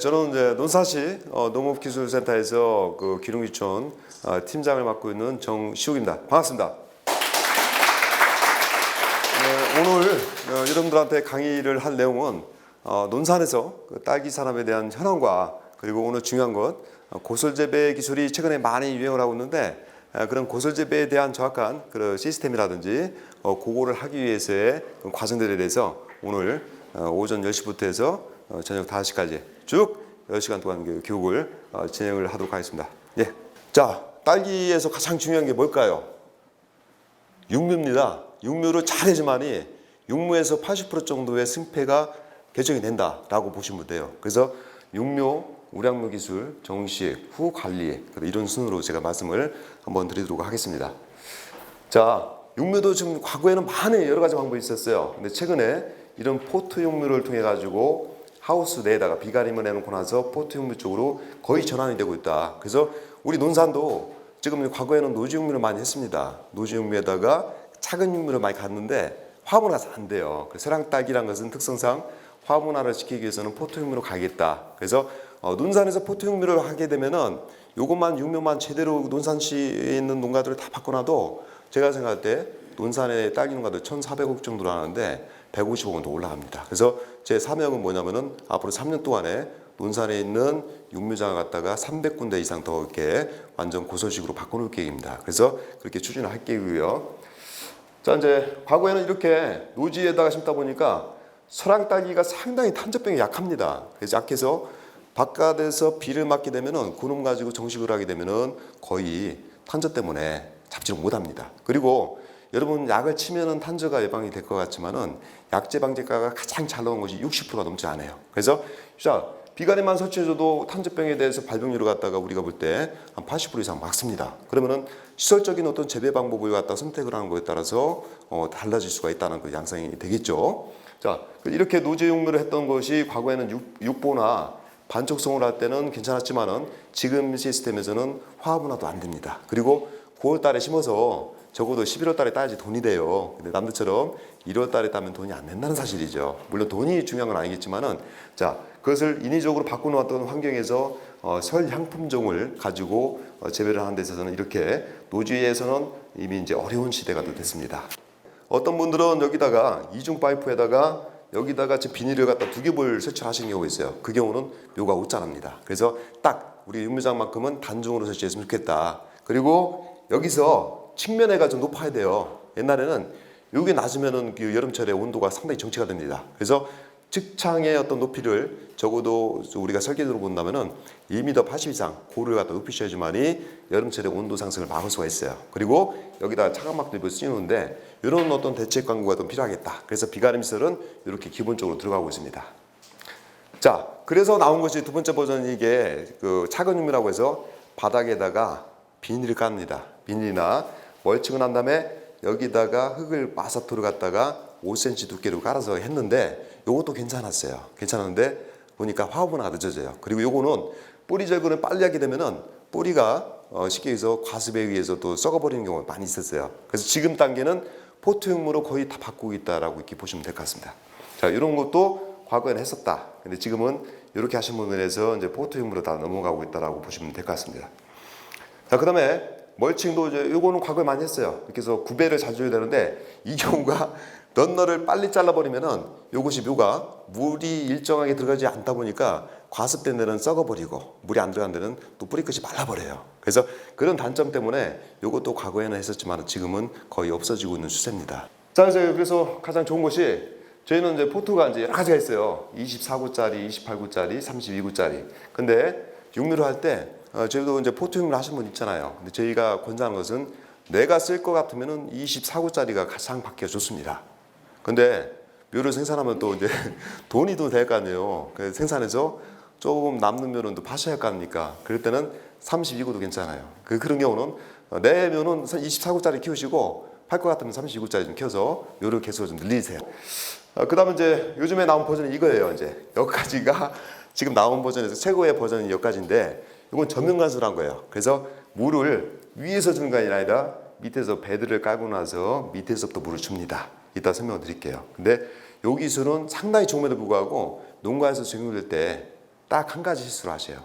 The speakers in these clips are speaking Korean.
저는 이제 논사시 농업기술센터에서 그 기농유치원 팀장을 맡고 있는 정시욱입니다. 반갑습니다. 오늘 여러분들한테 강의를 할 내용은 논산에서 그 딸기 산업에 대한 현황과 그리고 오늘 중요한 것 고설재배 기술이 최근에 많이 유행을 하고 있는데 그런 고설재배에 대한 정확한 그런 시스템이라든지 그거를 하기 위해서의 과정들에 대해서 오늘 오전 10시부터 해서 저녁 5시까지 쭉 10시간 동안 교육을 진행을 하도록 하겠습니다. 예. 자, 딸기에서 가장 중요한 게 뭘까요? 육묘입니다. 육묘를 잘해야지만이 육묘에서 80% 정도의 승패가 결정이 된다라고 보시면 돼요. 그래서 육묘, 우량묘 기술, 정식, 후 관리 이런 순으로 제가 말씀을 한번 드리도록 하겠습니다. 자, 육묘도 지금 과거에는 많은 여러 가지 방법이 있었어요. 근데 최근에 이런 포트 육묘를 통해 가지고 하우스 내에다가 비가림을 해놓고 나서 포트 육묘 쪽으로 거의 전환이 되고 있다. 그래서 우리 논산도 지금 과거에는 노지 육묘를 많이 했습니다. 노지 육묘에다가 작은 육묘를 많이 갔는데 화분화서 안 돼요. 세랑딸기란 것은 특성상 화분화를 시키기 위해서는 포트 육묘로 가겠다. 그래서 논산에서 포트 육묘를 하게 되면은 요것만 육묘만 제대로 논산시에 있는 농가들을 다 바꿔놔도 제가 생각할 때 논산의 딸기 농가들 1,400억 정도로 하는데 150억 원 더 올라갑니다. 그래서 제 사명은 뭐냐면은 앞으로 3년 동안에 논산에 있는 육묘장을 갖다가 300군데 이상 더 이렇게 완전 고설식으로 바꿔놓을 계획입니다. 그래서 그렇게 추진을 할 계획이고요. 자, 이제 과거에는 이렇게 노지에다가 심다 보니까 설황딸기가 상당히 탄저병이 약합니다. 그래서 약해서 바깥에서 비를 맞게 되면은 그놈 가지고 정식을 하게 되면은 거의 탄저 때문에 잡지를 못합니다. 그리고 여러분 약을 치면은 탄저가 예방이 될 것 같지만은 약제 방제가가 가장 잘 나온 것이 60%가 넘지 않아요. 그래서 자, 비가림만 설치해줘도 탄저병에 대해서 발병률을 갖다가 우리가 볼 때 한 80% 이상 막습니다. 그러면은 시설적인 어떤 재배 방법을 갖다 선택을 하는 거에 따라서 달라질 수가 있다는 그 양상이 되겠죠. 자, 이렇게 노지 육묘를 했던 것이 과거에는 육보나 반촉성을 할 때는 괜찮았지만은 지금 시스템에서는 화분화도 안 됩니다. 그리고 9월 달에 심어서 적어도 11월 달에 따야지 돈이 돼요. 근데 남들처럼 1월 달에 따면 돈이 안 된다는 사실이죠. 물론 돈이 중요한 건 아니겠지만은 자, 그것을 인위적으로 바꿔놓았던 환경에서 설향품종을 가지고 재배를 하는 데 있어서는 이렇게 노지에서는 이미 이제 어려운 시대가 됐습니다. 어떤 분들은 여기다가 이중 파이프에다가 여기다가 비닐을 갖다 두겹을 설치하시는 경우가 있어요. 그 경우는 묘가 못 자랍니다. 그래서 딱 우리 육묘장만큼은 단중으로 설치했으면 좋겠다. 그리고 여기서 측면에가 좀 높아야 돼요. 옛날에는 여기 낮으면은 그 여름철에 온도가 상당히 정체가 됩니다. 그래서 측창의 어떤 높이를 적어도 우리가 설계도로 본다면은 2m 80 이상 고를 갖다 높이셔야지만이 여름철에 온도 상승을 막을 수가 있어요. 그리고 여기다 차광막들을 씌우는데 이런 어떤 대책 광고가 좀 필요하겠다. 그래서 비가림 시설은 이렇게 기본적으로 들어가고 있습니다. 자, 그래서 나온 것이 두 번째 버전이 이게 그 차근 육묘라고 해서 바닥에다가 비닐을 깝니다. 비닐이나 멀칭을 한 다음에 여기다가 흙을 마사토를 갖다가 5cm 두께로 깔아서 했는데 요것도 괜찮았어요. 괜찮았는데 보니까 화분화가 늦어져요. 그리고 요거는 뿌리 제거를 빨리 하게 되면은 뿌리가 쉽게 해서 과습에 의해서 또 썩어버리는 경우가 많이 있었어요. 그래서 지금 단계는 포트 육묘로 거의 다 바꾸고 있다라고 이렇게 보시면 될 것 같습니다. 자, 이런 것도 과거에는 했었다. 근데 지금은 이렇게 하신 분들에서 이제 포트 육묘로 다 넘어가고 있다라고 보시면 될 것 같습니다. 자, 그다음에 멀칭도 이제 요거는 과거에 많이 했어요. 이렇게 해서 구배를 잘 줘야 되는데 이 경우가 넌너를 빨리 잘라버리면은 요것이 묘가 물이 일정하게 들어가지 않다 보니까 과습된 데는 썩어버리고 물이 안 들어간 데는 또 뿌리 끝이 말라버려요. 그래서 그런 단점 때문에 요것도 과거에는 했었지만 지금은 거의 없어지고 있는 추세입니다. 자, 이제 그래서 가장 좋은 것이 저희는 이제 포트가 이제 여러 가지가 있어요. 24구짜리, 28구짜리, 32구짜리. 근데 육묘를 할 때 저희도 이제 포트 육묘를 하신 분 있잖아요. 근데 저희가 권장하는 것은 내가 쓸 것 같으면은 24구짜리가 가장 받기가 좋습니다. 근데 묘를 생산하면 또 이제 돈이 더 될 거 아니에요. 그래서 생산해서 조금 남는 묘는 또 파셔야 할 거 아닙니까? 그럴 때는 32구도 괜찮아요. 그런 경우는 내 묘는 24구짜리 키우시고 팔 것 같으면 32구짜리 좀 키워서 묘를 계속 좀 늘리세요. 그 다음에 이제 요즘에 나온 버전이 이거예요. 이제 여기까지가 지금 나온 버전에서 최고의 버전이 여기까지인데 이건 전면관수란 거예요. 그래서 물을 위에서 주는 게 아니라 밑에서 배들을 깔고 나서 밑에서부터 물을 줍니다. 이따 설명을 드릴게요. 근데 요 기술은 상당히 좋음에도 불구하고 농가에서 적용될 때 딱 한 가지 실수를 하셔요.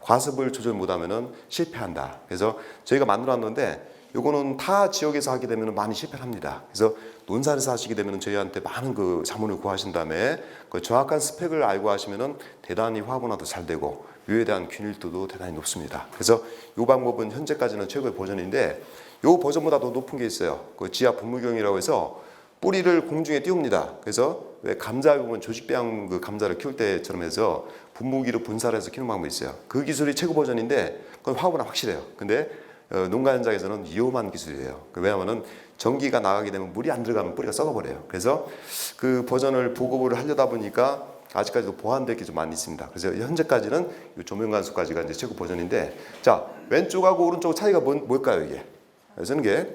과습을 조절 못하면은 실패한다. 그래서 저희가 만들어놨는데 요거는 타 지역에서 하게 되면 많이 실패합니다. 그래서 논산에서 하시게 되면 저희한테 많은 그 자문을 구하신 다음에 그 정확한 스펙을 알고 하시면은 대단히 화분화도 잘 되고 묘에 대한 균일도도 대단히 높습니다. 그래서 이 방법은 현재까지는 최고의 버전인데 이 버전보다 더 높은 게 있어요. 그 지하 분무경이라고 해서 뿌리를 공중에 띄웁니다. 그래서 왜 감자 보면 조직배양 그 감자를 키울 때처럼 해서 분무기로 분사를 해서 키우는 방법이 있어요. 그 기술이 최고 버전인데 그건 화분화 확실해요. 근데 농가 현장에서는 위험한 기술이에요. 왜냐하면 전기가 나가게 되면 물이 안 들어가면 뿌리가 썩어버려요. 그래서 그 버전을 보급을 하려다 보니까 아직까지도 보완될 게 좀 많이 있습니다. 그래서 현재까지는 이 조명관수까지가 이제 최고 버전인데, 자 왼쪽하고 오른쪽 차이가 뭘까요 이게? 쓰는 게,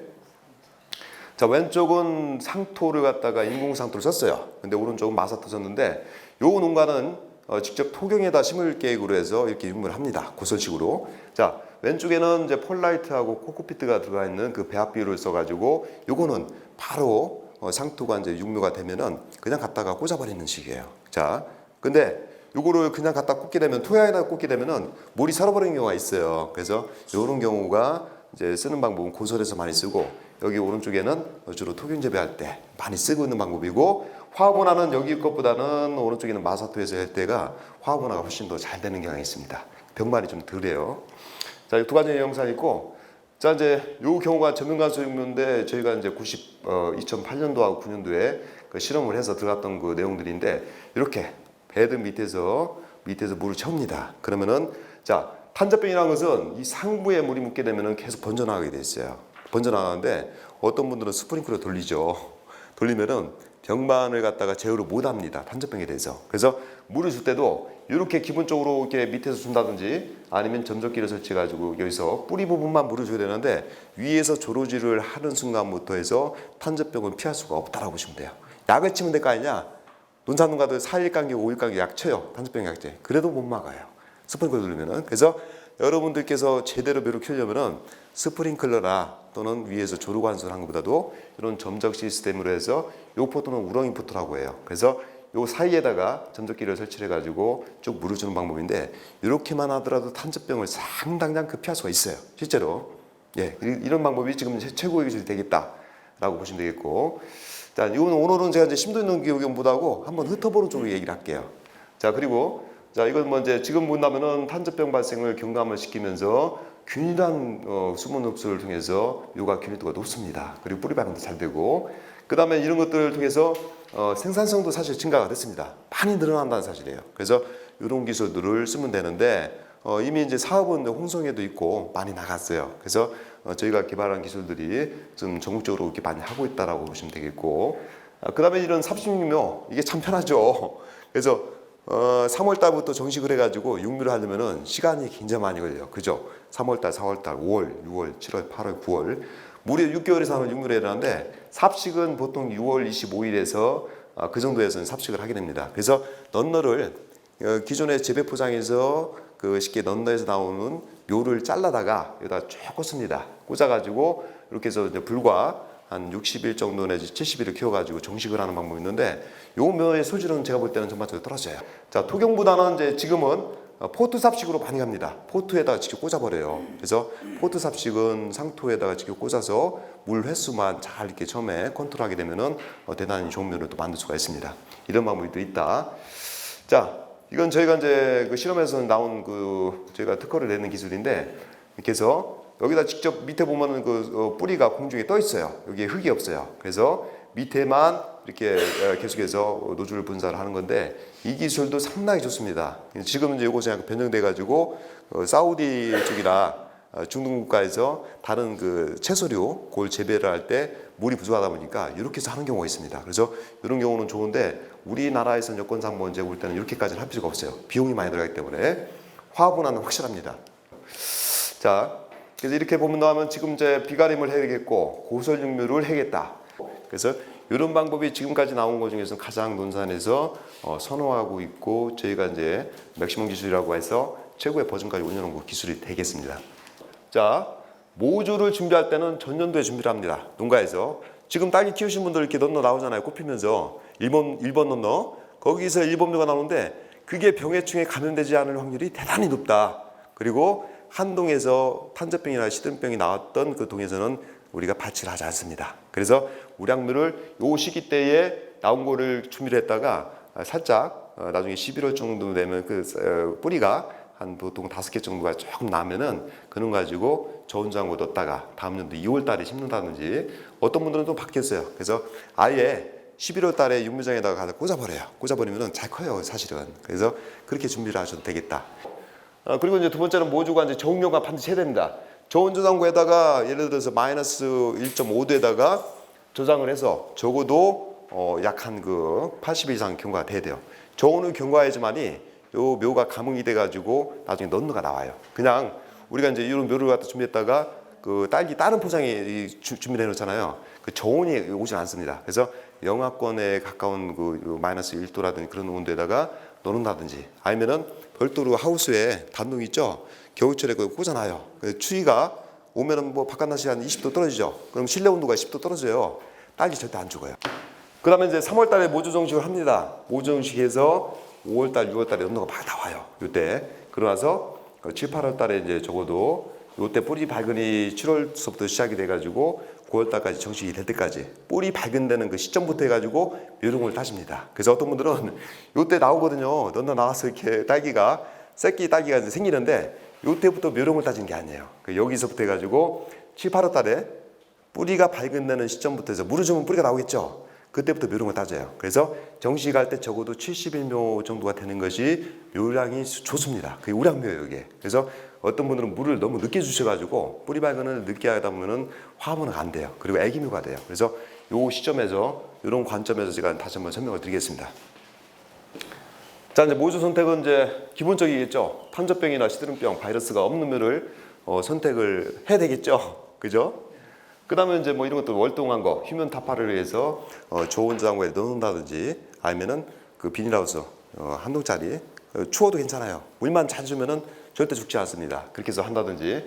자 왼쪽은 상토를 갖다가 인공 상토를 썼어요. 근데 오른쪽은 마사토 썼는데, 요 농가는 직접 토경에다 심을 계획으로 해서 이렇게 유무를 합니다. 고설식으로. 자 왼쪽에는 이제 폴라이트하고 코코피트가 들어가 있는 그 배합 비율을 써가지고 요거는 바로 상토가 이제 육묘가 되면은 그냥 갖다가 꽂아버리는 식이에요. 자, 근데 요거를 그냥 갖다 꽂게 되면, 토양에다 꽂게 되면은 물이 살아버리는 경우가 있어요. 그래서 요런 경우가 이제 쓰는 방법은 고설에서 많이 쓰고, 여기 오른쪽에는 주로 토경 재배할 때 많이 쓰고 있는 방법이고, 화분화는 여기 것보다는 오른쪽에는 마사토에서 할 때가 화분화가 훨씬 더 잘 되는 경향이 있습니다. 병만이 좀 덜해요. 자, 두 가지 영상이 있고, 자 이제 요 경우가 전면관수 육묘인데 저희가 이제 2008년도하고 9년도에 그 실험을 해서 들어갔던 그 내용들인데, 이렇게 베드 밑에서 물을 채웁니다. 그러면은 자 탄저병이라는 것은 이 상부에 물이 묻게 되면은 계속 번져나가게 돼 있어요. 번져나가는데 어떤 분들은 스프링클러 돌리죠. 돌리면은 병만을 갖다가 제어를 못 합니다. 탄저병에 대해서. 그래서 물을 줄 때도 이렇게 기본적으로 이렇게 밑에서 준다든지 아니면 점적기를 설치해가지고 여기서 뿌리 부분만 물을 줘야 되는데, 위에서 조로질을 하는 순간부터 해서 탄저병은 피할 수가 없다라고 보시면 돼요. 약을 치면 될 거 아니냐? 논산농가들 4일 간격, 5일 간격 약 쳐요. 탄저병 약제. 그래도 못 막아요. 스프링클러 돌리면은. 그래서 여러분들께서 제대로 묘를 키우려면은 스프링클러나 또는 위에서 조르관수를 하는 것보다도 이런 점적 시스템으로 해서 요 포토는 우렁이 포토라고 해요. 그래서 요 사이에다가 점적기를 설치해 가지고 쭉 물을 주는 방법인데, 이렇게만 하더라도 탄저병을 상당히 피할 수가 있어요. 실제로. 예, 이런 방법이 지금 최고의 기술이 되겠다라고 보시면 되겠고, 자, 오늘은 제가 이제 심도 있는 기호경보다고 한번 흩어보는 쪽으로 얘기를 할게요. 자, 그리고 자 이건 뭐 이제 지금 본다면은 탄저병 발생을 경감을 시키면서 균일한 수분 흡수를 통해서 묘가 균일도가 높습니다. 그리고 뿌리 발효도 잘 되고, 그 다음에 이런 것들을 통해서 생산성도 사실 증가가 됐습니다. 많이 늘어난다는 사실이에요. 그래서 이런 기술들을 쓰면 되는데, 이미 이제 사업은 홍성에도 있고 많이 나갔어요. 그래서 저희가 개발한 기술들이 좀 전국적으로 이렇게 많이 하고 있다라고 보시면 되겠고, 그 다음에 이런 삽식육묘 이게 참 편하죠. 그래서 3월 달부터 정식을 해가지고 육묘를 하려면은 시간이 굉장히 많이 걸려요. 그죠? 3월 달, 4월 달, 5월, 6월, 7월, 8월, 9월 무려 6개월에서 하는 육묘를 해야 되는데, 삽식은 보통 6월 25일에서 그 정도에서는 삽식을 하게 됩니다. 그래서 넌너를 기존의 재배 포장에서 그 쉽게 넌너에서 나오는 묘를 잘라다가 여기다 쭉 꽂습니다. 꽂아가지고 이렇게 해서 이제 불과 한 60일 정도 내지 70일을 키워가지고 정식을 하는 방법이 있는데, 요 묘의 소질은 제가 볼 때는 전반적으로 떨어져요. 자, 토경보다는 이제 지금은 포트 삽식으로 많이 갑니다. 포트에다가 직접 꽂아버려요. 그래서 포트 삽식은 상토에다가 직접 꽂아서 물 횟수만 잘 이렇게 처음에 컨트롤하게 되면은 대단히 좋은 묘를 또 만들 수가 있습니다. 이런 방법이 또 있다. 자, 이건 저희가 이제 그 실험에서 나온 그 저희가 특허를 내는 기술인데, 이렇게 해서 여기다 직접 밑에 보면은 그 뿌리가 공중에 떠 있어요. 여기에 흙이 없어요. 그래서 밑에만 이렇게 계속해서 노즐 분사를 하는 건데, 이 기술도 상당히 좋습니다. 지금 이제 이것이 약간 변형돼 가지고 사우디 쪽이나 중동 국가에서 다른 그 채소류 골 재배를 할 때 물이 부족하다 보니까 이렇게 해서 하는 경우가 있습니다. 그래서 이런 경우는 좋은데, 우리나라에서는 여건상 먼저 볼 때는 이렇게까지는 할 필요가 없어요. 비용이 많이 들어가기 때문에. 화분화는 확실합니다. 자, 그래서 이렇게 보면 지금 이제 비가림을 해야겠고 고설육묘를 해야겠다. 그래서 이런 방법이 지금까지 나온 것 중에서 가장 논산에서 선호하고 있고, 저희가 이제 맥시멈 기술이라고 해서 최고의 버전까지 올려놓은 그 기술이 되겠습니다. 자, 모주를 준비할 때는 전년도에 준비를 합니다. 농가에서. 지금 딸기 키우신 분들 이렇게 넌너 나오잖아요. 꽃피면서 1번 넌너. 거기서 1번묘가 나오는데, 그게 병해충에 감염되지 않을 확률이 대단히 높다. 그리고 한동에서 탄저병이나 시든병이 나왔던 그 동에서는 우리가 발치를 하지 않습니다. 그래서 우량묘를 요 시기 때에 나온 거를 준비를 했다가 살짝 나중에 11월 정도 되면 그 뿌리가 한 보통 5개 정도가 조금 나면은 그런 가지고 저온장고 넣었다가 다음 연도 2월 달에 심는다든지 어떤 분들은 또 바뀌었어요. 그래서 아예 11월 달에 육묘장에다가 가서 꽂아버려요. 꽂아버리면은 잘 커요, 사실은. 그래서 그렇게 준비를 하셔도 되겠다. 그리고 이제 두 번째는 모주가 이제 저온료가 반드시 해야 됩니다. 저온 저장고에다가 예를 들어서 마이너스 1.5도에다가 저장을 해서 적어도 약 한 그 80일 이상 경과가 돼야 돼요. 저온을 경과해야지만이 요 묘가 감응이 돼가지고 나중에 넌너가 나와요. 그냥 우리가 이제 이런 묘를 갖다 준비했다가 그 딸기 다른 포장에 준비해 놓잖아요. 그 저온이 오진 않습니다. 그래서 영하권에 가까운 그 마이너스 1도라든지 그런 온도에다가 넣는다든지 아니면은 별도로 하우스에 단동 있죠. 겨울철에 그거 꽂아놔요. 추위가 오면은 뭐 바깥 날씨 한 20도 떨어지죠. 그럼 실내 온도가 10도 떨어져요. 딸기 절대 안 죽어요. 그다음에 이제 3월 달에 모주 정식을 합니다. 모주 정식해서 5월 달, 6월 달에 온도가 막 나와요. 이때 그러나서 7, 8월 달에 이제 적어도 이때 뿌리 발근이 7월서부터 시작이 돼가지고 9월 달까지 정식이 될 때까지 뿌리 발근되는 그 시점부터 해가지고 묘종을 따집니다. 그래서 어떤 분들은 이때 나오거든요. 넌너 나와서 이렇게 딸기가 새끼 딸기가 이제 생기는데 이때부터 묘종을 따지는 게 아니에요. 여기서부터 해가지고 7, 8월 달에 뿌리가 발근되는 시점부터 해서 물을 주면 뿌리가 나오겠죠. 그때부터 묘종을 따져요. 그래서 정식할 때 적어도 70일묘 정도가 되는 것이 묘량이 좋습니다. 그게 우량묘예요, 이게. 그래서 어떤 분들은 물을 너무 늦게 주셔가지고 뿌리 발근을 늦게 하다 보면은 화합은 안 돼요. 그리고 애기묘가 돼요. 그래서 요 시점에서 이런 관점에서 제가 다시 한번 설명을 드리겠습니다. 자, 이제 모주 선택은 이제 기본적이겠죠. 탄저병이나 시드름병, 바이러스가 없는 묘를 선택을 해야 되겠죠. 그죠? 그 다음에 이제 뭐 이런 것도 월동한 거, 휴면 타파를 위해서 저온 저장고에 넣는다든지 아니면은 그 비닐하우스 한 동짜리 추워도 괜찮아요. 물만 잘 주면은 절대 죽지 않습니다. 그렇게 해서 한다든지.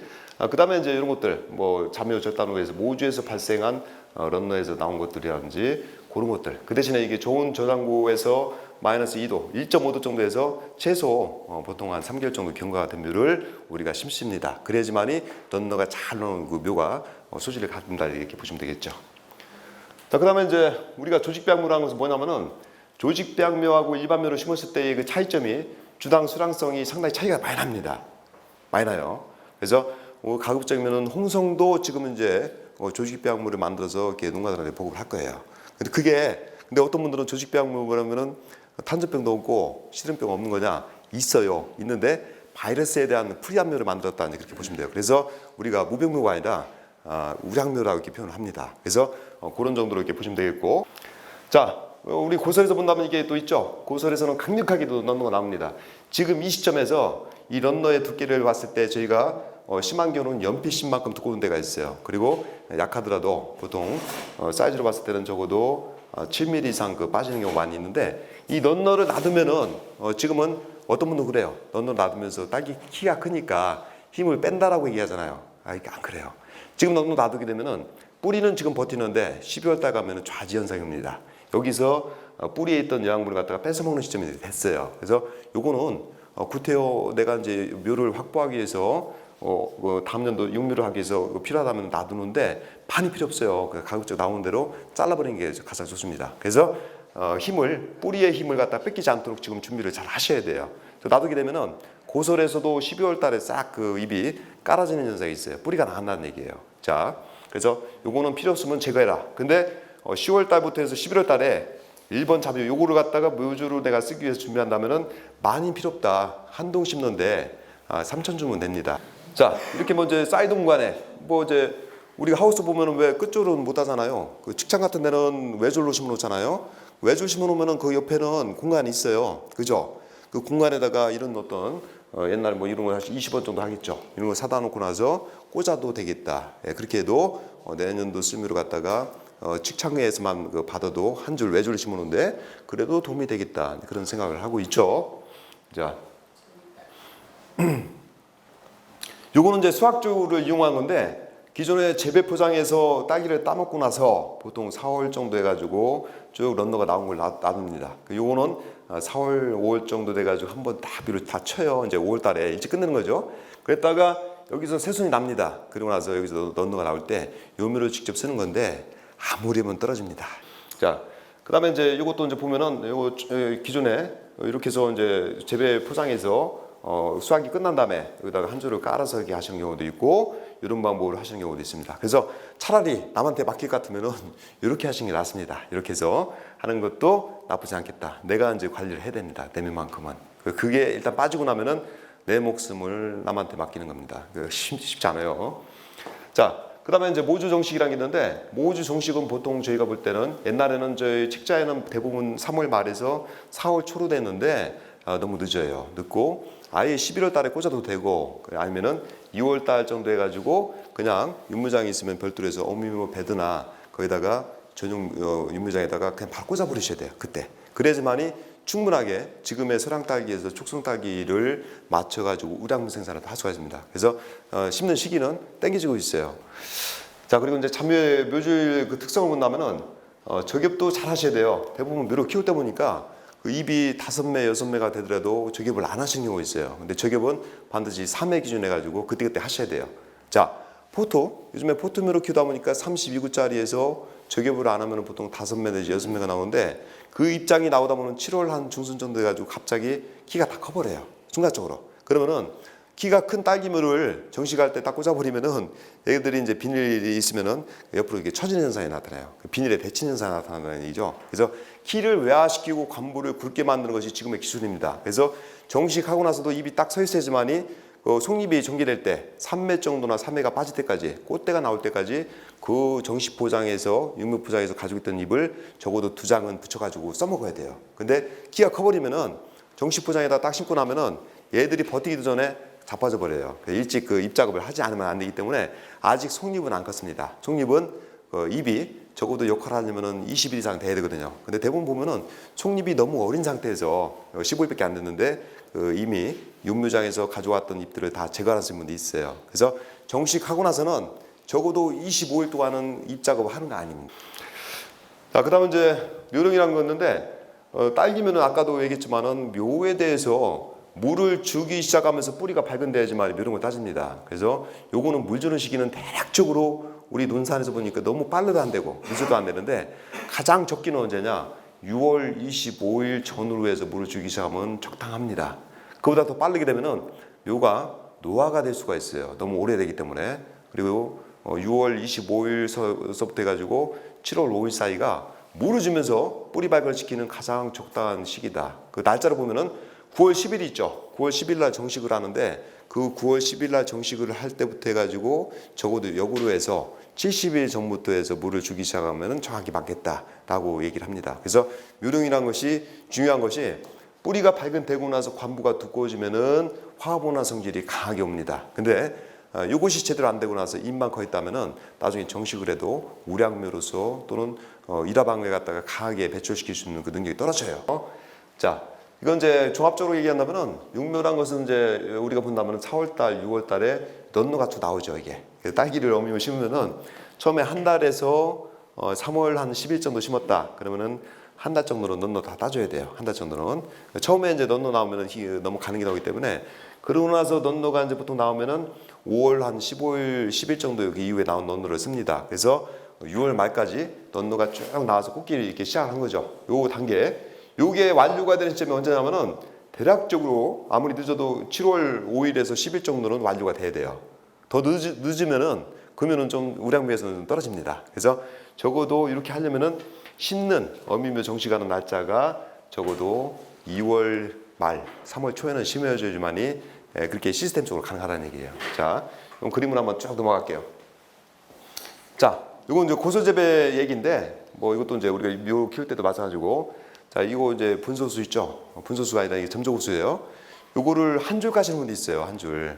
그 다음에 이제 이런 것들, 뭐 잠요 절단호에서 모주에서 발생한 런너에서 나온 것들이라든지 그런 것들. 그 대신에 이게 저온 저장고에서 마이너스 2도, 1.5도 정도에서 최소 보통 한 3개월 정도 경과가 된 묘를 우리가 심습니다. 그래야지만이 런너가 잘 나오는 그 묘가 소질을 갖는다 이렇게 보시면 되겠죠. 자, 그다음에 이제 우리가 조직배양묘라는 것은 뭐냐면은 조직배양묘하고 일반묘를 심었을 때의 그 차이점이 주당 수량성이 상당히 차이가 많이 납니다. 많이 나요. 그래서 가급적이면은 홍성도 지금 이제 조직배양묘를 만들어서 이렇게 농가들한테 보급을 할 거예요. 근데 어떤 분들은 조직배양묘 그러면은 탄저병도 없고 시름병 없는 거냐? 있어요. 있는데 바이러스에 대한 프리암묘를 만들었다 이제 그렇게 보시면 돼요. 그래서 우리가 무병묘가 아니라 우량묘라고 이렇게 표현을 합니다. 그래서 그런 정도로 이렇게 보시면 되겠고, 자, 우리 고설에서 본다면 이게 또 있죠. 고설에서는 강력하게도 런너가 나옵니다. 지금 이 시점에서 이 런너의 두께를 봤을 때 저희가 심한 경우는 연필심만큼 두꺼운 데가 있어요. 그리고 약하더라도 보통 사이즈로 봤을 때는 적어도 7mm 이상 그 빠지는 경우가 많이 있는데 이 런너를 놔두면은 지금은 어떤 분도 그래요. 런너 놔두면서 딸기 키가 크니까 힘을 뺀다라고 얘기하잖아요. 이게 안 그래요. 지금 런너 놔두게 되면은 뿌리는 지금 버티는데 12월 달 가면은 좌지현상이 옵니다. 여기서 뿌리에 있던 영양분을 갖다가 뺏어먹는 시점이 됐어요. 그래서 요거는 구태여 내가 이제 묘를 확보하기 위해서 다음 연도 육묘를 하기 위해서 필요하다면 놔두는데 많이 필요 없어요. 가급적 나오는 대로 잘라버리는 게 가장 좋습니다. 그래서 뿌리의 힘을 갖다 뺏기지 않도록 지금 준비를 잘 하셔야 돼요. 놔두게 되면은 고설에서도 12월 달에 싹 그 잎이 깔아지는 현상이 있어요. 뿌리가 나간다는 얘기예요. 자, 그래서 요거는 필요 없으면 제거해라. 근데 10월 달부터 해서 11월 달에 1번 잡요 요거를 갖다가 묘주로 내가 쓰기 위해서 준비한다면은 많이 필요 없다. 한 동 심는데 3천 주면 됩니다. 자, 이렇게 먼저 사이드 공간에 뭐 이제 우리가 하우스 보면은 왜 끝줄은 못 하잖아요. 그 직장 같은 데는 외줄로 심어 놓잖아요. 외줄 심어 놓으면은 그 옆에는 공간이 있어요. 그죠? 그 공간에다가 이런 어떤 옛날에 뭐 이런 걸 20원 정도 하겠죠. 이런 거 사다 놓고 나서 꽂아도 되겠다. 그렇게 해도 내년도 쓸미로 갖다가 직장에서만 받아도 한 줄 외줄 심어 놓는데 그래도 도움이 되겠다. 그런 생각을 하고 있죠. 자. 요거는 이제 수확주를 이용한 건데 기존에 재배 포장해서 딸기를 따먹고 나서 보통 4월 정도 해가지고 쭉 런너가 나온 걸 놔둡니다. 요거는 4월, 5월 정도 돼가지고 한번 다 비를 다 쳐요. 이제 5월 달에 일찍 끝내는 거죠. 그랬다가 여기서 새순이 납니다. 그리고 나서 여기서 넌너가 나올 때 요묘를 직접 쓰는 건데 아무리 하면 떨어집니다. 자, 그다음에 이제 이것도 이제 보면은 요거 기존에 이렇게 해서 이제 재배 포장해서 수확이 끝난 다음에 여기다가 한 줄을 깔아서 이렇게 하시는 경우도 있고 이런 방법으로 하시는 경우도 있습니다. 그래서 차라리 남한테 맡길 것 같으면은 이렇게 하시는 게 낫습니다. 이렇게 해서 하는 것도 나쁘지 않겠다. 내가 이제 관리를 해야 됩니다. 내면만큼은. 그게 일단 빠지고 나면은 내 목숨을 남한테 맡기는 겁니다. 쉽지 않아요. 자, 그다음에 이제 모주 정식이라는 게 있는데 모주 정식은 보통 저희가 볼 때는 옛날에는 저희 책자에는 대부분 3월 말에서 4월 초로 됐는데 너무 늦어요. 늦고 아예 11월 달에 꽂아도 되고 아니면은 2월 달 정도 해가지고 그냥 윤무장이 있으면 별도로 해서 어미모 베드나 거기다가 전용 윤무장에다가 그냥 바로 꽂아 버리셔야 돼요. 그때 그래야지만이 충분하게 지금의 서량딸기에서 촉성딸기를 맞춰가지고 우량무 생산을 할 수가 있습니다. 그래서 심는 시기는 땡겨지고 있어요. 자, 그리고 이제 참외 묘줄 그 특성을 본다면은 저겹도 잘 하셔야 돼요. 대부분 묘를 키울 때 보니까 그 잎이 5매, 6매가 되더라도 저겹을 안 하시는 경우가 있어요. 근데 저겹은 반드시 3매 기준 해가지고 그때그때 하셔야 돼요. 자, 포토. 요즘에 포토묘로 키우다 보니까 32구짜리에서 저겹을 안 하면 보통 5매 내지 6매가 나오는데 그 입장이 나오다 보면 7월 한 중순 정도 해가지고 갑자기 키가 다 커버려요. 순간적으로. 그러면은 키가 큰 딸기물을 정식할 때 딱 꽂아버리면은 얘들이 이제 비닐이 있으면은 옆으로 이렇게 처지는 현상이 나타나요. 비닐에 데치는 현상이 나타나는 얘기죠. 그래서 키를 외화시키고 관부를 굵게 만드는 것이 지금의 기술입니다. 그래서 정식하고 나서도 입이 딱 서 있어야지만이 속잎이 전개될 때 3매 정도나 3매가 빠질 때까지 꽃대가 나올 때까지 그 정식 포장에서 육묘 포장에서 가지고 있던 잎을 적어도 2장은 붙여가지고 써먹어야 돼요. 근데 키가 커버리면은 정식 포장에다 딱 심고 나면은 얘들이 버티기도 전에 자빠져 버려요. 일찍 그 잎 작업을 하지 않으면 안 되기 때문에 아직 속잎은 안 컸습니다. 속잎은 잎이 적어도 역할을 하려면은 20일 이상 돼야 되거든요. 근데 대부분 보면은 속잎이 너무 어린 상태에서 15일밖에 안 됐는데 이미 육묘장에서 가져왔던 잎들을 다 제거하시는 분도 있어요. 그래서 정식하고 나서는 적어도 25일 동안은 잎 작업을 하는 거 아닙니다. 자, 그다음에 이제 묘령이라는 거 있는데 딸기면은 아까도 얘기했지만은 묘에 대해서 물을 주기 시작하면서 뿌리가 밝은데야지만 묘령을 따집니다. 그래서 요거는 물 주는 시기는 대략적으로 우리 논산에서 보니까 너무 빨라도 안 되고 늦어도 안 되는데 가장 적기는 언제냐? 6월 25일 전후로 해서 물을 주기 시작하면 적당합니다. 그보다 더 빠르게 되면은 묘가 노화가 될 수가 있어요. 너무 오래되기 때문에. 그리고 6월 25일서부터 해가지고 7월 5일 사이가 물을 주면서 뿌리 발견을 시키는 가장 적당한 시기다. 그 날짜를 보면은 9월 10일이 있죠. 9월 10일 날 정식을 하는데 그 9월 10일 날 정식을 할 때부터 해가지고 적어도 역으로 해서 70일 전부터 해서 물을 주기 시작하면 정확히 맞겠다라고 얘기를 합니다. 그래서 묘령이라는 것이 중요한 것이 뿌리가 발근되고 나서 관부가 두꺼워지면은 화합온화 성질이 강하게 옵니다. 근데 이것이 제대로 안 되고 나서 잎만 커 있다면은 나중에 정식을 해도 우량묘로서 또는 일화방에 갖다가 강하게 배출시킬 수 있는 그 능력이 떨어져요. 자, 이건 이제 종합적으로 얘기한다면은 육묘란 것은 이제 우리가 본다면은 4월달, 6월달에 넌노가투 나오죠 이게. 딸기를 어미면 심으면은 처음에 한 달에서 3월 한 10일 정도 심었다. 그러면은 한 달 정도는 넌노 다 따줘야 돼요. 한 달 정도는. 처음에 이제 넌노 나오면은 너무 가는 게 나오기 때문에 그러고 나서 넌노가 이제 보통 나오면은 5월 한 15일, 10일 정도 여기 이후에 나온 넌노를 씁니다. 그래서 6월 말까지 넌노가 쭉 나와서 꽃길을 이렇게 시작한 거죠. 요 단계. 요게 완료가 되는 시점이 언제냐면은 대략적으로 아무리 늦어도 7월 5일에서 10일 정도는 완료가 돼야 돼요. 더 늦으면은 그러면은 좀 우량묘에서는 좀 떨어집니다. 그래서 적어도 이렇게 하려면은 심는 어미묘 정식하는 날짜가 적어도 2월 말, 3월 초에는 심어줘야지만이 그렇게 시스템적으로 가능하다는 얘기예요. 자, 그럼 그림을 한번 쭉 넘어갈게요. 자, 이건 이제 고소재배 얘기인데 뭐 이것도 이제 우리가 묘 키울 때도 마찬가지고. 자, 이거 이제 분소수 있죠? 분소수가 아니라 이게 점적호수예요. 요거를 한 줄 가시는 분도 있어요. 한 줄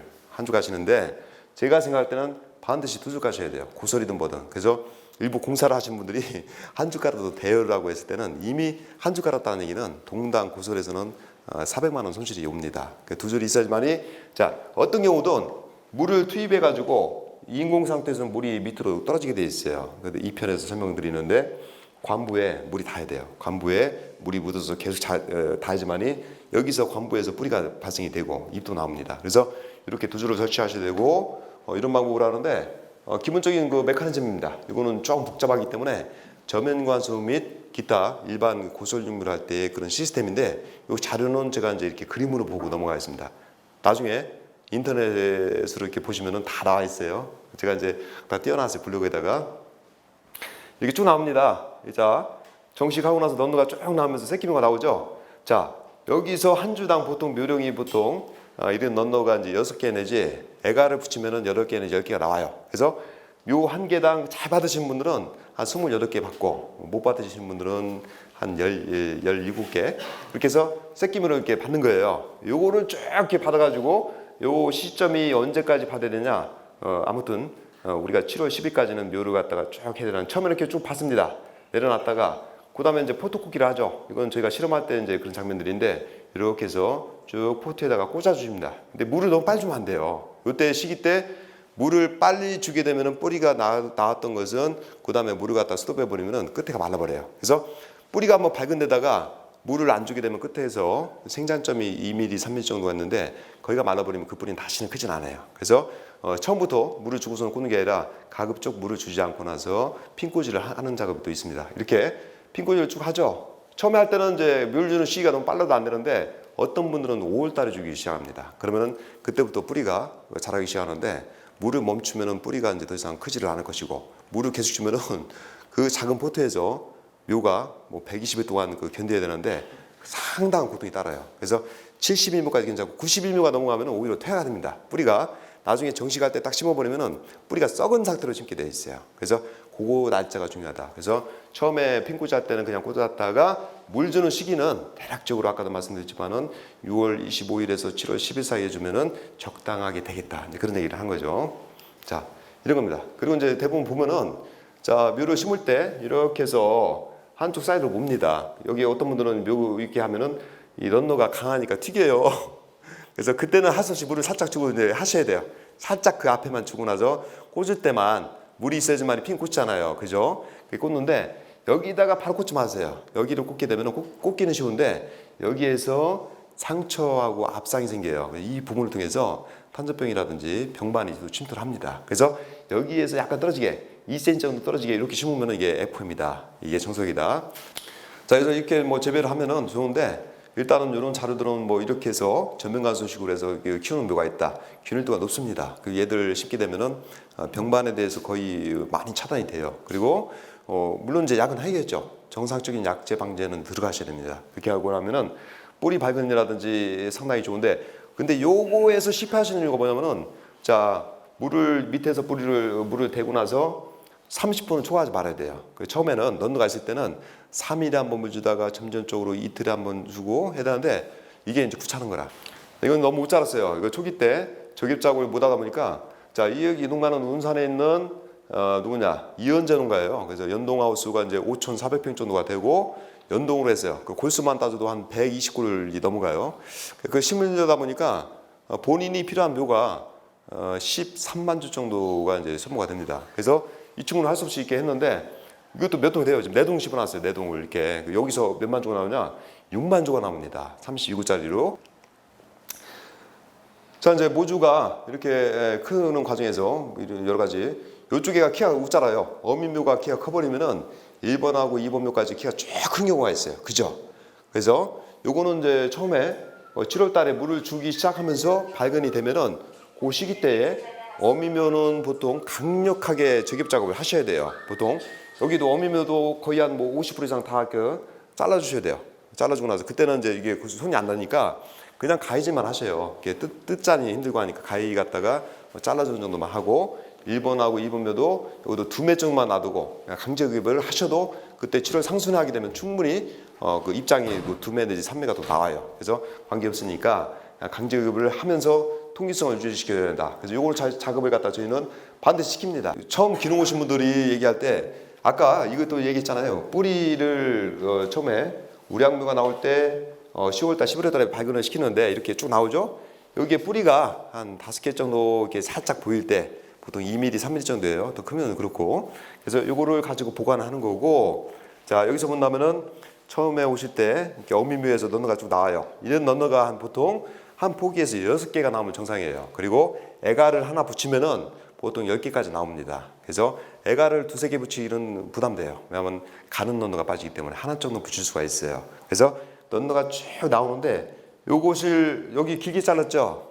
가시는데 제가 생각할 때는 반드시 2줄 가셔야 돼요. 고설이든 뭐든. 그래서 일부 공사를 하시는 분들이 한 줄 깔아도 돼요라고 했을 때는 이미 한 줄 깔았다는 얘기는 동당 고설에서는 400만 원 손실이 옵니다. 2줄이 있어야지만이 자, 어떤 경우든 물을 투입해 가지고 인공 상태에서는 물이 밑으로 떨어지게 돼 있어요. 근데 이 편에서 설명드리는데 관부에 물이 닿아야 돼요. 관부에 물이 묻어서 계속 닿지만이 여기서 관부에서 뿌리가 발생이 되고 잎도 나옵니다. 그래서 이렇게 두 줄을 설치하셔야 되고 이런 방법으로 하는데 기본적인 그 메커니즘입니다. 이거는 좀 복잡하기 때문에 저면관수 및 기타 일반 고설육물 할 때의 그런 시스템인데 이 자료는 제가 이제 이렇게 그림으로 보고 넘어가겠습니다. 나중에 인터넷으로 이렇게 보시면은 다 나와 있어요. 제가 이제 다 띄워놨어요. 블로그에다가 이렇게 쭉 나옵니다. 자, 정식하고 나서 넌너가 쭉 나오면서 새끼묘가 나오죠. 자, 여기서 한 주당 보통 묘령이 보통 이런 넌너가 이제 6개 내지 애가를 붙이면은 8개 내지 10개가 나와요. 그래서 묘 한 개당 잘 받으신 분들은 한 28개 받고 못 받으신 분들은 한 17개 이렇게 해서 새끼묘를 이렇게 받는 거예요. 요거를 쭉 이렇게 받아가지고 요 시점이 언제까지 받아야 되냐? 아무튼 우리가 7월 10일까지는 묘를 갖다가 쭉 해야 되는 처음에 이렇게 쭉 받습니다. 내려놨다가 그다음에 이제 포토쿠키를 하죠. 이건 저희가 실험할 때 이제 그런 장면들인데 이렇게 해서 쭉 포트에다가 꽂아 주십니다. 근데 물을 너무 빨리 주면 안 돼요. 이때 시기 때 물을 빨리 주게 되면은 뿌리가 나왔던 것은 그다음에 물을 갖다 스톱해 버리면은 끝에가 말라버려요. 그래서 뿌리가 한번 밝은 데다가 물을 안 주게 되면 끝에서 생장점이 2mm, 3mm 정도 갔는데 거기가 말라버리면 그 뿌리는 다시는 크진 않아요. 그래서 처음부터 물을 주고서는 꽂는 게 아니라 가급적 물을 주지 않고 나서 핀꽂이를 하는 작업이 또 있습니다. 이렇게 핀꽂이를 쭉 하죠. 처음에 할 때는 이제 물 주는 시기가 너무 빨라도 안 되는데 어떤 분들은 5월 달에 주기 시작합니다. 그러면은 그때부터 뿌리가 자라기 시작하는데 물을 멈추면은 뿌리가 이제 더 이상 크지를 않을 것이고 물을 계속 주면은 그 작은 포트에서 묘가 뭐 120일 동안 견뎌야 되는데 상당한 고통이 따라요. 그래서 70일묘까지 괜찮고 90일묘가 넘어가면 오히려 퇴화가 됩니다. 뿌리가 나중에 정식할 때 딱 심어버리면 뿌리가 썩은 상태로 심게 되어 있어요. 그래서 그거 날짜가 중요하다. 그래서 처음에 핀꽂이 할 때는 그냥 꽂았다가 물 주는 시기는 대략적으로 아까도 말씀드렸지만은 6월 25일에서 7월 10일 사이에 주면은 적당하게 되겠다. 이제 그런 얘기를 한 거죠. 자, 이런 겁니다. 그리고 이제 대부분 보면은 자, 묘를 심을 때 이렇게 해서 한쪽 사이드로 봅니다. 여기 어떤 분들은 묘 이렇게 하면은 이 런너가 강하니까 튀겨요. 그래서 그때는 할 수 없이 물을 살짝 주고 이제 하셔야 돼요. 살짝 그 앞에만 주고 나서 꽂을 때만 물이 있어야지만 핀 꽂잖아요. 그죠? 꽂는데 여기다가 바로 꽂지 마세요. 여기를 꽂게 되면 꽂기는 쉬운데 여기에서 상처하고 압상이 생겨요. 이 부분을 통해서 탄저병이라든지 병반이 침투를 합니다. 그래서 여기에서 약간 떨어지게 2cm 정도 떨어지게 이렇게 심으면 이게 F입니다. 이게 정석이다. 자, 그래서 이렇게 뭐 재배를 하면은 좋은데 일단은 이런 자료들은 뭐 이렇게 해서 전면관수식으로 해서 키우는 묘가 있다. 균일도가 높습니다. 그 얘들 심게 되면은 병반에 대해서 거의 많이 차단이 돼요. 그리고 물론 이제 약은 해야겠죠. 정상적인 약제 방제는 들어가셔야 됩니다. 그렇게 하고 나면은 뿌리 발근이라든지 상당히 좋은데 근데 요거에서 실패하시는 이유가 뭐냐면은 자 물을 밑에서 물을 대고 나서 30분은 초과하지 말아야 돼요. 처음에는 넌너가 있을 때는 3일에 한 번 물 주다가 점점적으로 이틀에 한 번 주고 해야 되는데 이게 이제 귀찮은 거라. 이건 너무 못 자랐어요. 이거 초기 때 저깁작업을 못 하다 보니까 자, 이 농가는 운산에 있는 누구냐 이현재 농가예요. 그래서 연동하우스가 이제 5,400평 정도가 되고 연동으로 했어요. 그 골수만 따져도 한 120골이 넘어가요. 그 심으려다 보니까 본인이 필요한 묘가 13만 주 정도가 이제 소모가 됩니다. 그래서 이 친구는 할 수 없이 이렇게 했는데 이것도 몇 동이 돼요. 지금 4동 씹어놨어요. 4동을 이렇게. 여기서 몇만 주가 나오냐? 6만 주가 나옵니다. 32구짜리로. 자, 이제 모주가 이렇게 크는 과정에서 여러 가지 이쪽에가 키가 웃자라요. 어민묘가 키가 커버리면은 1번하고 2번묘까지 키가 쭉 큰 경우가 있어요. 그죠? 그래서 요거는 이제 처음에 7월 달에 물을 주기 시작하면서 발근이 되면은 그 시기 때에 어미묘는 보통 강력하게 저깁 작업을 하셔야 돼요. 보통 여기도 어미묘도 거의 한 뭐 50% 이상 다 잘라주셔야 돼요. 잘라주고 나서 그때는 이제 이게 손이 안 나니까 그냥 가위질만 하셔요. 이게 뜯자니 힘들고 하니까 가위 갖다가 잘라주는 정도만 하고 1번하고 2번묘도 여기도 2매 정도만 놔두고 강제급을 하셔도 그때 7월 상순을 하게 되면 충분히 그 입장이 뭐 2매 내지 3매가 더 나와요. 그래서 관계없으니까 강제급을 하면서 통기성을 유지시켜야 된다. 그래서 요걸 작업을 갖다 저희는 반드시 시킵니다. 처음 기농 오신 분들이 얘기할 때 아까 이것도 얘기했잖아요. 뿌리를 처음에 우량묘가 나올 때 10월달, 11월달에 발근을 시키는데 이렇게 쭉 나오죠. 여기에 뿌리가 한 5개 정도 이렇게 살짝 보일 때 보통 2mm, 3mm 정도예요. 더 크면 그렇고. 그래서 요거를 가지고 보관하는 거고. 자, 여기서 본다면은 처음에 오실 때 이렇게 어미묘에서 런너가 쭉 나와요. 이런 런너가 보통 한 포기에서 6개가 나오면 정상이에요. 그리고 애가를 하나 붙이면은 보통 10개까지 나옵니다. 그래서 애가를 2-3개 붙이기는 부담돼요. 왜냐하면 가는 런너가 빠지기 때문에 하나 정도 붙일 수가 있어요. 그래서 런너가 쭉 나오는데 요것을 여기 길게 잘랐죠?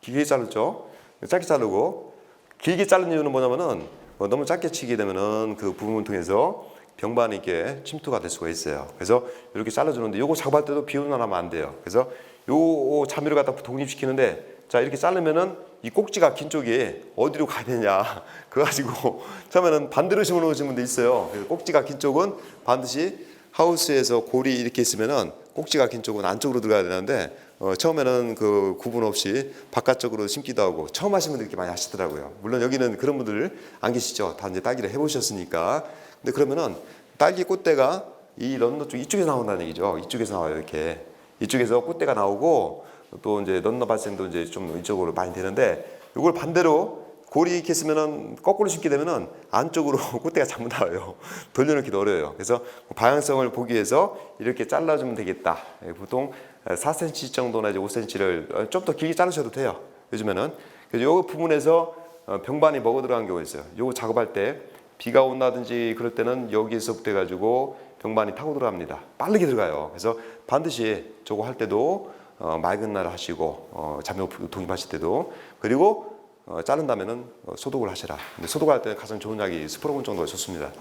길게 잘랐죠? 짧게 자르고 길게 자른 이유는 뭐냐면은 너무 짧게 치게 되면은 그 부분을 통해서 병반이 이렇게 침투가 될 수가 있어요. 그래서 이렇게 잘라주는데 요거 작업할 때도 비우는 하면 안 돼요. 그래서 요 자미를 갖다 독립시키는데 자 이렇게 자르면은 이 꼭지가 긴 쪽이 어디로 가야 되냐 그거 가지고 처음에는 반대로 심어놓으신 분도 있어요. 그래서 꼭지가 긴 쪽은 반드시 하우스에서 골이 이렇게 있으면은 꼭지가 긴 쪽은 안쪽으로 들어가야 되는데 처음에는 그 구분 없이 바깥쪽으로 심기도 하고 처음 하시는 분들 이렇게 많이 하시더라고요. 물론 여기는 그런 분들 안 계시죠. 다 이제 딸기를 해보셨으니까. 근데 그러면은 딸기 꽃대가 이 런너 쪽 이쪽에서 나온다는 얘기죠. 이쪽에서 나와요. 이렇게 이쪽에서 꽃대가 나오고 또 이제 런너 발생도 이제 좀 이쪽으로 많이 되는데 이걸 반대로 골이 이렇게 있으면은 거꾸로 심게 되면은 안쪽으로 꽃대가 잘못 나와요. 돌려놓기도 어려워요. 그래서 방향성을 보기 위해서 이렇게 잘라주면 되겠다. 보통 4cm 정도나 이제 5cm를 좀 더 길게 자르셔도 돼요. 요즘에는. 그래서 이 부분에서 병반이 먹어 들어간 경우가 있어요. 요거 작업할 때 비가 온다든지 그럴 때는 여기서부터 해가지고 병반이 타고 들어갑니다. 빠르게 들어가요. 그래서 반드시 저거 할 때도 맑은 날 하시고 잠요 독립하실 때도 그리고 자른다면은 소독을 하시라. 근데 소독할 때 가장 좋은 약이 스프로곤 정도가 좋습니다.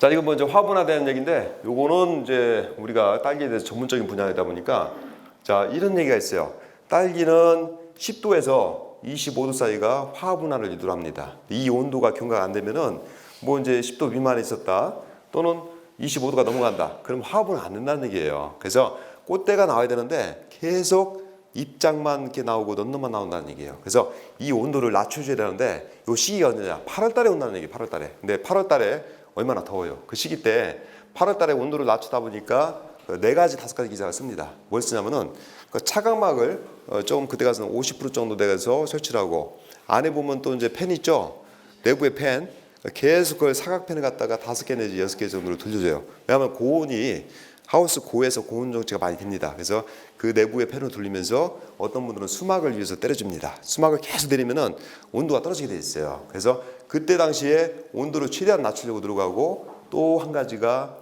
자, 이건 먼저 화분화되는 얘기인데 요거는 이제 우리가 딸기에 대해서 전문적인 분야이다 보니까 자, 이런 얘기가 있어요. 딸기는 10도에서 25도 사이가 화분화를 유도합니다. 이 온도가 경과가 안 되면은 뭐 이제 10도 미만에 있었다 또는 25도가 넘어간다. 그럼 화분은 안 된다는 얘기예요. 그래서 꽃대가 나와야 되는데 계속 입장만 이렇게 나오고 런너만 나온다는 얘기예요. 그래서 이 온도를 낮춰줘야 되는데 요 시기가 언제냐? 8월 달에 온다는 얘기예요. 8월 달에. 근데 8월 달에 얼마나 더워요. 그 시기 때 8월 달에 온도를 낮추다 보니까 4가지 5가지 기사가 씁니다. 뭘 쓰냐면은 그 차광막을 좀 그때 가서는 50% 정도 돼서 설치를 하고 안에 보면 또 이제 팬 있죠. 내부에 팬 계속 그걸 사각팬을 갖다가 5개 내지 6개 정도로 돌려줘요. 왜냐하면 고온이 하우스 고에서 고온 정체가 많이 됩니다. 그래서 그 내부에 팬을 돌리면서 어떤 분들은 수막을 위해서 때려줍니다. 수막을 계속 내리면은 온도가 떨어지게 돼 있어요. 그래서 그때 당시에 온도를 최대한 낮추려고 들어가고 또 한 가지가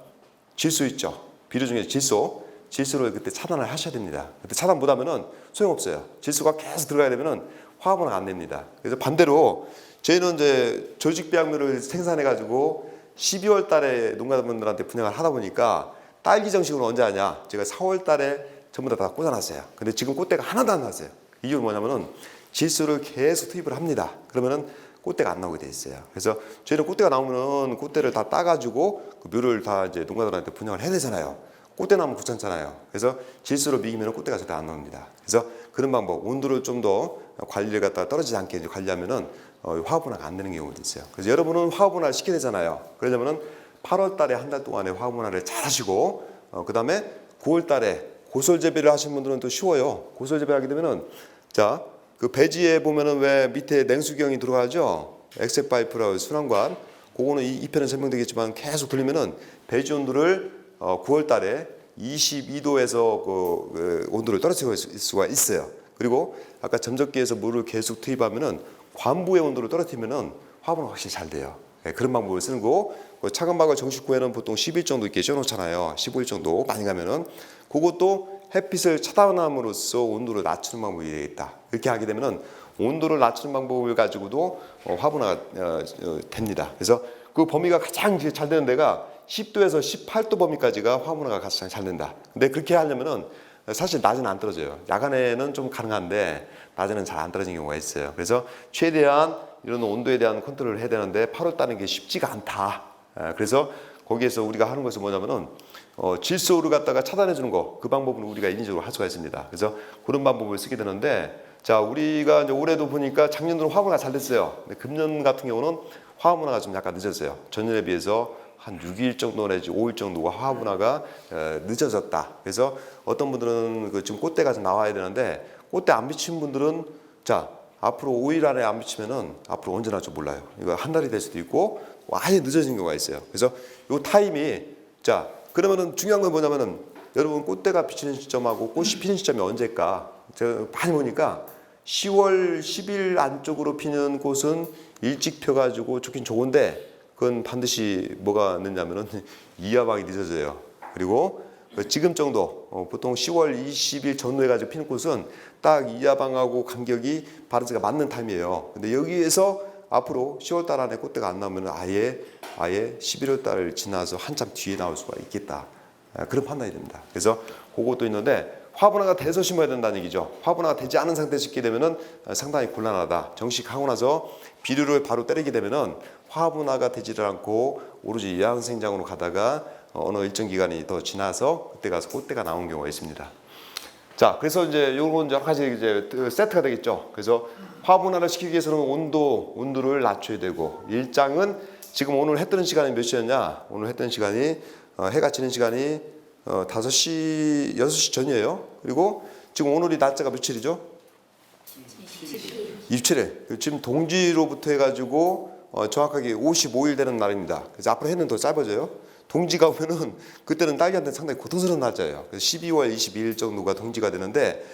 질소 있죠. 비료 중에 질소를 그때 차단을 하셔야 됩니다. 그때 차단 못하면은 소용없어요. 질소가 계속 들어가야 되면은 화합은 안 됩니다. 그래서 반대로 저희는 이제 조직배양묘를 생산해 가지고 12월 달에 농가분들한테 분양을 하다 보니까 딸기 정식으로 언제 하냐? 제가 4월 달에 전부 다 꽂아놨어요. 근데 지금 꽃대가 하나도 안 났어요. 이유는 뭐냐면은 질소를 계속 투입을 합니다. 그러면은 꽃대가 안 나오게 돼 있어요. 그래서 저희는 꽃대가 나오면은 꽃대를 다 따가지고 그 묘를 다 이제 농가들한테 분양을 해야 되잖아요. 꽃대 나오면 귀찮잖아요. 그래서 질소로 미기면 꽃대가 절대 안 나옵니다. 그래서 그런 방법, 온도를 좀 더 관리를 갖다가 떨어지지 않게 관리하면은 화합분화가 안 되는 경우도 있어요. 그래서 여러분은 화합분화를 시켜야 되잖아요. 그러려면은 8월 달에 한 달 동안에 화합분화를 잘 하시고 그 다음에 9월 달에 고솔 재배를 하시는 분들은 또 쉬워요. 고솔 재배를 하게 되면은 자, 그 배지에 보면은 왜 밑에 냉수경이 들어가죠? 엑셀 파이프라고 수납관. 그거는 이 편에 설명되겠지만 계속 돌리면은 배지 온도를 9월 달에 22도에서 그 온도를 떨어뜨릴 수가 있어요. 그리고 아까 점적기에서 물을 계속 투입하면은 관부의 온도를 떨어뜨리면은 화분은 확실히 잘 돼요. 네, 그런 방법을 쓰는 거고 차가운 막을 정식 후에는 보통 10일 정도 이렇게 씌워놓잖아요. 15일 정도 많이 가면은 그것도 햇빛을 차단함으로써 온도를 낮추는 방법이 되겠다. 이렇게 하게 되면은 온도를 낮추는 방법을 가지고도 화분화가 됩니다. 그래서 그 범위가 가장 잘 되는 데가 10도에서 18도 범위까지가 화분화가 가장 잘 된다. 근데 그렇게 하려면은 사실 낮에는 안 떨어져요. 야간에는 좀 가능한데 낮에는 잘 안 떨어지는 경우가 있어요. 그래서 최대한 이런 온도에 대한 컨트롤을 해야 되는데 8월 달은 게 쉽지가 않다. 그래서 거기에서 우리가 하는 것은 뭐냐면은 질소를 갖다가 차단해 주는 거, 그 방법은 우리가 인위적으로 할 수가 있습니다. 그래서 그런 방법을 쓰게 되는데 자, 우리가 이제 올해도 보니까 작년도는 화분화가 잘 됐어요. 근데 금년 같은 경우는 화분화가 좀 약간 늦었어요. 전년에 비해서 한 6일 정도 내지 5일 정도가 화분화가 늦어졌다. 그래서 어떤 분들은 그 지금 꽃대가 좀 나와야 되는데 꽃대 안 비친 분들은 자, 앞으로 5일 안에 안 비치면은 앞으로 언제 날지 몰라요. 이거 한 달이 될 수도 있고 아예 늦어진 경우가 있어요. 그래서 요 타임이 자, 그러면은 중요한 건 뭐냐면은 여러분 꽃대가 비치는 시점하고 꽃이 피는 시점이 언제일까? 제가 많이 보니까 10월 10일 안쪽으로 피는 꽃은 일찍 펴가지고 좋긴 좋은데 그건 반드시 뭐가 늦냐면은 이하방이 늦어져요. 그리고 지금 정도 보통 10월 20일 전후에 가지고 피는 꽃은 딱 이하방하고 간격이 바런스가 맞는 타임이에요. 근데 여기에서 앞으로 10월 달 안에 꽃대가 안 나오면 아예 11월 달 지나서 한참 뒤에 나올 수가 있겠다. 그런 판단이 됩니다. 그래서 그것도 있는데 화분화가 돼서 심어야 된다는 얘기죠. 화분화가 되지 않은 상태에서 심게 되면은 상당히 곤란하다. 정식하고 나서 비료를 바로 때리게 되면은 화분화가 되지를 않고 오로지 야생장으로 가다가 어느 일정 기간이 더 지나서 그때 가서 꽃대가 나온 경우가 있습니다. 자, 그래서 이제 요건 여러 가지 이제 세트가 되겠죠. 그래서 화분화를 시키기 위해서는 온도를 낮춰야 되고, 일장은 지금 오늘 해 뜨는 시간이 몇 시였냐? 오늘 해 뜨는 시간이 해가 지는 시간이 5시, 6시 전이에요. 그리고 지금 오늘이 날짜가 며칠이죠? 27일. 지금 동지로부터 해가지고 정확하게 55일 되는 날입니다. 그래서 앞으로 해는 더 짧아져요. 동지가 오면은 그때는 딸기한테 상당히 고통스러운 날짜예요. 그래서 12월 22일 정도가 동지가 되는데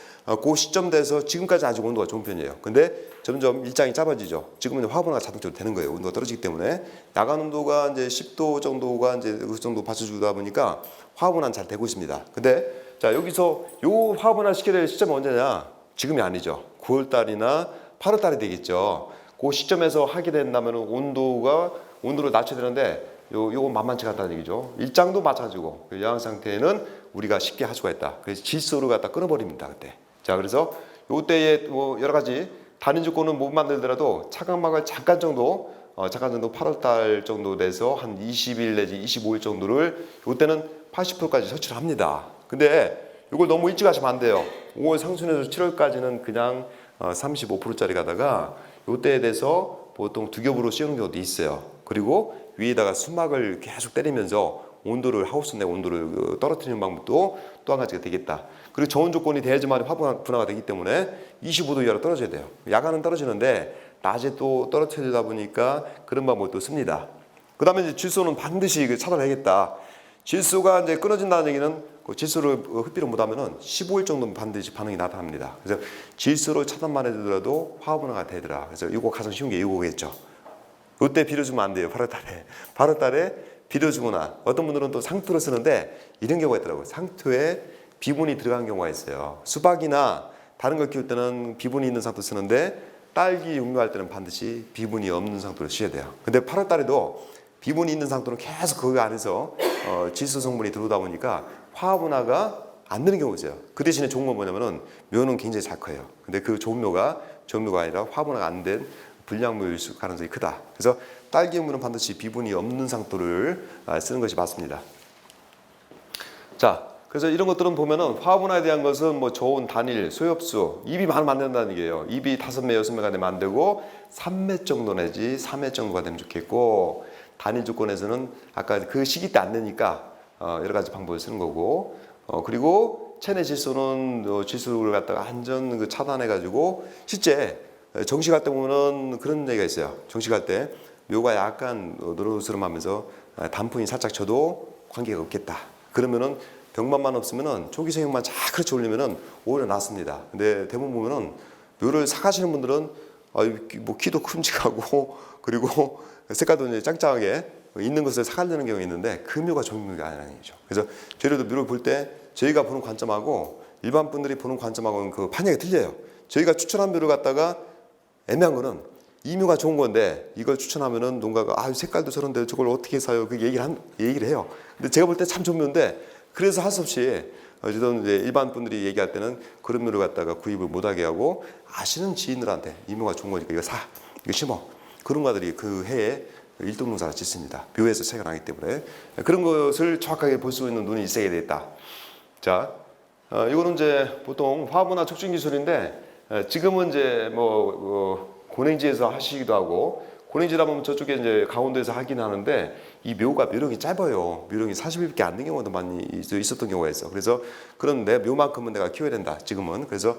그 시점 돼서 지금까지 아직 온도가 좋은 편이에요. 근데 점점 일장이 짧아지죠. 지금은 화분화가 자동적으로 되는 거예요. 온도가 떨어지기 때문에 야간 온도가 이제 10도 정도가 이제 그 정도 받쳐주다 보니까 화분화는 잘 되고 있습니다. 근데 자, 여기서 요 화분화 시켜야 될 시점은 언제냐? 지금이 아니죠. 9월 달이나 8월 달이 되겠죠. 그 시점에서 하게 된다면 온도를 낮춰야 되는데 요건 만만치 않다는 얘기죠. 일장도 마찬가지고 야간 상태에는 우리가 쉽게 할 수가 있다. 그래서 질소를 갖다 끊어버립니다. 그때. 자, 그래서 요때에 뭐 여러 가지 단위 조건은 못 만들더라도 차광막을 잠깐 정도 8월 달 정도 돼서 한 20일 내지 25일 정도를 요때는 80%까지 설치를 합니다. 근데 이걸 너무 일찍 하시면 안 돼요. 5월 상순에서 7월까지는 그냥 35%짜리 가다가 요때에 대해서 보통 두 겹으로 씌우는 경우도 있어요. 그리고 위에다가 수막을 계속 때리면서 하우스 내 온도를 떨어뜨리는 방법도 또 한 가지가 되겠다. 그리고 저온 조건이 돼야지만 화분화가 되기 때문에 25도 이하로 떨어져야 돼요. 야간은 떨어지는데 낮에 또 떨어뜨리다 보니까 그런 방법도 씁니다. 그 다음에 이제 질소는 반드시 차단해야겠다. 질소가 이제 끊어진다는 얘기는 그 질소를 흡비를 못하면은 15일 정도는 반드시 반응이 나타납니다. 그래서 질소를 차단만 해두더라도 화분화가 되더라. 그래서 이거 가장 쉬운 게 이거겠죠. 이때 비료 주면 안 돼요. 8월 달에 비료 주거나 어떤 분들은 또 상토를 쓰는데 이런 경우가 있더라고요. 상토에 비분이 들어간 경우가 있어요. 수박이나 다른 걸 키울 때는 비분이 있는 상토 쓰는데 딸기 육류할 때는 반드시 비분이 없는 상토를 써야 돼요. 근데 8월 달에도 비분이 있는 상토는 계속 거기 안에서 질소 성분이 들어오다 보니까 화분화가 안 되는 경우가 있어요. 그 대신에 좋은 건 뭐냐면은 묘는 굉장히 잘 커요. 근데 그 좋은 묘가 아니라 화분화가 안 된 불량묘일 가능성이 크다. 그래서 딸기우유는 반드시 비분이 없는 상토를 쓰는 것이 맞습니다. 자, 그래서 이런 것들은 보면은 화분화에 대한 것은 뭐 저온, 단일, 소엽수, 잎이 많으면 안 된다는 얘기예요. 잎이 5매, 6매가 되면 안 되고 3매 정도 내지 4매 정도가 되면 좋겠고, 단일 조건에서는 아까 그 시기 때 안 되니까 여러 가지 방법을 쓰는 거고, 그리고 체내 질소는 질소를 갖다가 안전 차단해 가지고 실제 정식할 때 보면은 그런 얘기가 있어요. 정식할 때 묘가 약간 노릇스름하면서 단풍이 살짝 져도 관계가 없겠다. 그러면은 병만만 없으면은 초기 생육만 잘 그렇게 올리면은 오히려 낫습니다. 근데 대부분 보면은 묘를 사가시는 분들은 뭐 키도 큼직하고 그리고 색깔도 이제 짱짱하게 있는 것을 사가려는 경우가 있는데 그 묘가 좋은 묘가 아니라는 얘기죠. 그래서 저희도 묘를 볼 때 저희가 보는 관점하고 일반 분들이 보는 관점하고는 그 판이가 틀려요. 저희가 추천한 묘를 갖다가 애매한 거는 이 묘가 좋은 건데 이걸 추천하면은 누군가가 색깔도 저런데 저걸 어떻게 사요? 그 얘기를 해요. 근데 제가 볼 때 참 좋은 묘인데 그래서 할 수 없이 어쨌든 이제 일반 분들이 얘기할 때는 그런 묘를 갖다가 구입을 못하게 하고 아시는 지인들한테 이 묘가 좋은 거니까 이거 이거 심어. 그런 가들이 그 해에 일동농사를 짓습니다. 묘에서 차이가 나기 때문에 그런 것을 정확하게 볼 수 있는 눈이 있어야 되겠다. 자, 이거는 이제 보통 화분화 촉진 기술인데 지금은 이제 고랭지에서 하시기도 하고 고랭지다 보면 저쪽에 이제 강원도에서 하긴 하는데 이 묘력이 짧아요. 묘력이 40일밖에 안 된 경우도 많이 있었던 경우가 있어. 그래서 그런 내 묘만큼은 내가 키워야 된다. 지금은 그래서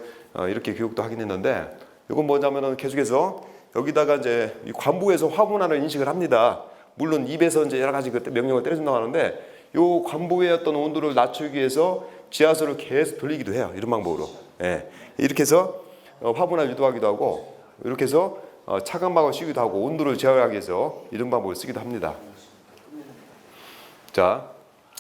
이렇게 교육도 하긴 했는데 이건 뭐냐면은 계속해서 여기다가 이제 관부에서 화분화를 인식을 합니다. 물론 입에서 이제 여러 가지 명령을 때려준다고 하는데 요 관부의 어떤 온도를 낮추기 위해서 지하수를 계속 돌리기도 해요. 이런 방법으로. 예. 이렇게 해서 화분을 유도하기도 하고 이렇게 해서 차광막을 씌우기도 하고 온도를 제어하기 위해서 이런 방법을 쓰기도 합니다. 자,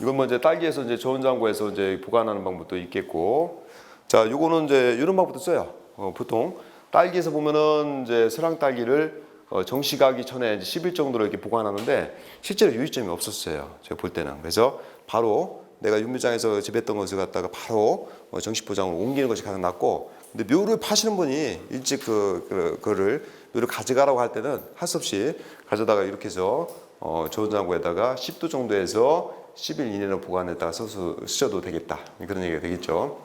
이건 뭐 이제 딸기에서 이제 저온장고에서 이제 보관하는 방법도 있겠고, 자, 요거는 이제 이런 방법도 써요. 보통 딸기에서 보면은 이제 스랑 딸기를 정식하기 전에 이제 10일 정도로 이렇게 보관하는데 실제로 유의점이 없었어요. 제가 볼 때는. 그래서 바로 내가 육묘장에서 재배했던 것을 갖다가 바로 정식 포장으로 옮기는 것이 가장 낫고, 근데 묘를 파시는 분이 일찍 그거를 묘를 가져가라고 할 때는 할 수 없이 가져다가 이렇게 해서 저온장고에다가 10도 정도에서 10일 이내로 보관했다가 쓰셔도 되겠다. 그런 얘기가 되겠죠.